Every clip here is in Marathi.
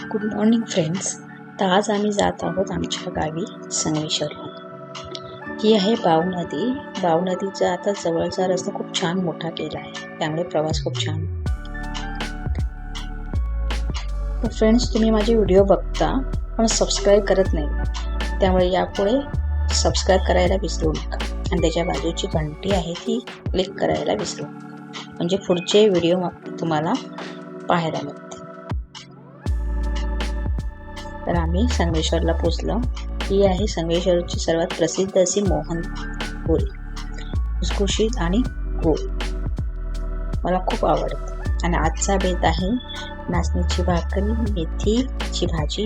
Good morning friends. तर आज आम्ही जात आहोत आमच्या गावी संगमेश्वरला. ही आहे बाव नदी. बाव नदीचा आता जवळचा रस्ता खूप छान मोठा केला आहे, त्यामुळे प्रवास खूप छान. तर फ्रेंड्स, तुम्ही माझे व्हिडिओ बघता पण सबस्क्राईब करत नाही, त्यामुळे यापुढे सबस्क्राईब करायला विसरू नका आणि त्याच्या बाजूची घंटी आहे ती क्लिक करायला विसरू नका, म्हणजे पुढचे व्हिडिओ तुम्हाला पाहायला मिळतील. तर आम्ही संगमेश्वरला पोचलो. ही आहे संगमेश्वरची सर्वात प्रसिद्ध अशी मोहनपुरी, खुसखुशीत आणि गोड. मला खूप आवडते. आणि आजचा बेत आहे नाचणीची भाकरी, मेथीची भाजी,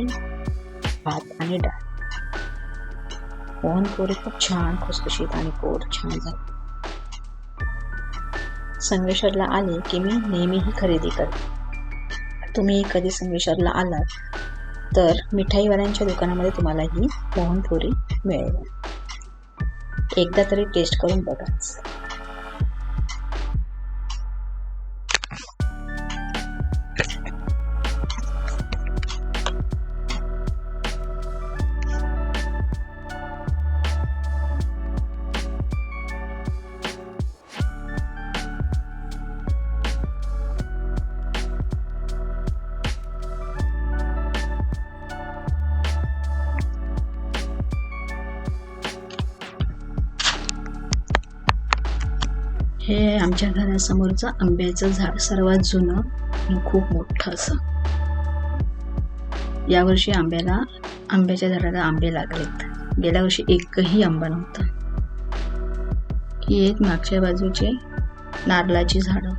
भात आणि डाळ. मोहनपुरी खूप छान खुसखुशीत आणि गोड छान झाली. संगमेश्वरला आले की मी नेहमी ही खरेदी करते. तुम्ही कधी संगमेश्वरला आलात तर मिठाईवाल्यांच्या दुकानामध्ये तुम्हाला ही मोहनपुरी मिळेल. एकदा तरी टेस्ट करून बघाच. हे आहे आमच्या घरासमोरचं आंब्याचं झाड, सर्वात जुनं आणि खूप मोठं असं. यावर्षी आंब्याच्या झाडाला आंबे लागलेत. गेल्या वर्षी एकही आंबा नव्हता. ही एक मागच्या बाजूचे नारळाची झाडं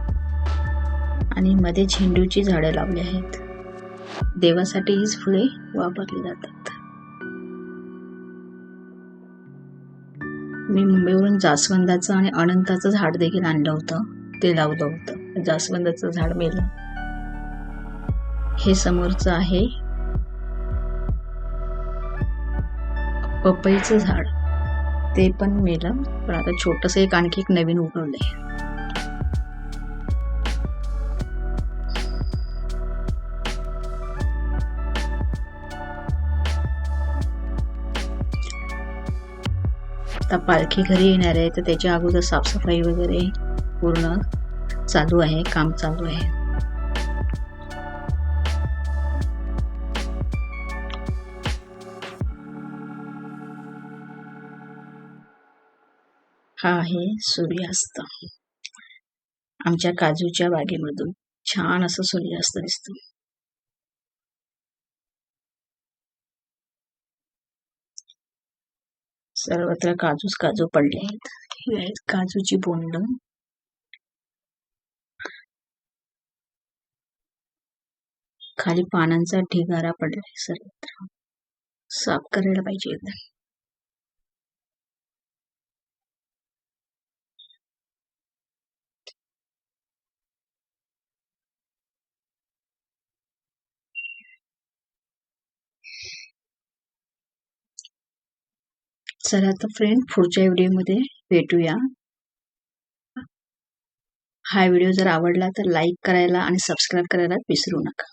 आणि मध्ये झेंडूची झाडं लावली आहेत. देवासाठी हीच फुले वापरली जातात. मी मुंबईवरून जास्वंदाचं आणि अनंताचं झाड देखील आणलं होतं, ते लावलं होतं. जास्वंदाचं झाड मेलं. हे समोरचं आहे पपईचं झाड, ते पण मेलं, पण आता छोटंसं एक आणखी एक नवीन उगवलंय. आता पालखी घरी येणार आहे, तर त्याच्या अगोदर साफसफाई वगैरे पूर्ण चालू आहे, काम चालू आहे. हा आहे सूर्यास्त. आमच्या काजूच्या बागेमधून छान असं सूर्यास्त दिसतो. सर्वत्र काजूच काजू पडले आहेत. ही आहेत काजूची बोंड. खाली पानांचा ढिगारा पडलाय. सर्वत्र साफ करायला पाहिजे एकदा. चला तर फ्रेंड, पुढच्या व्हिडिओमध्ये भेटूया. हा व्हिडिओ जर आवडला तर लाईक करायला आणि सबस्क्राईब करायला विसरू नका.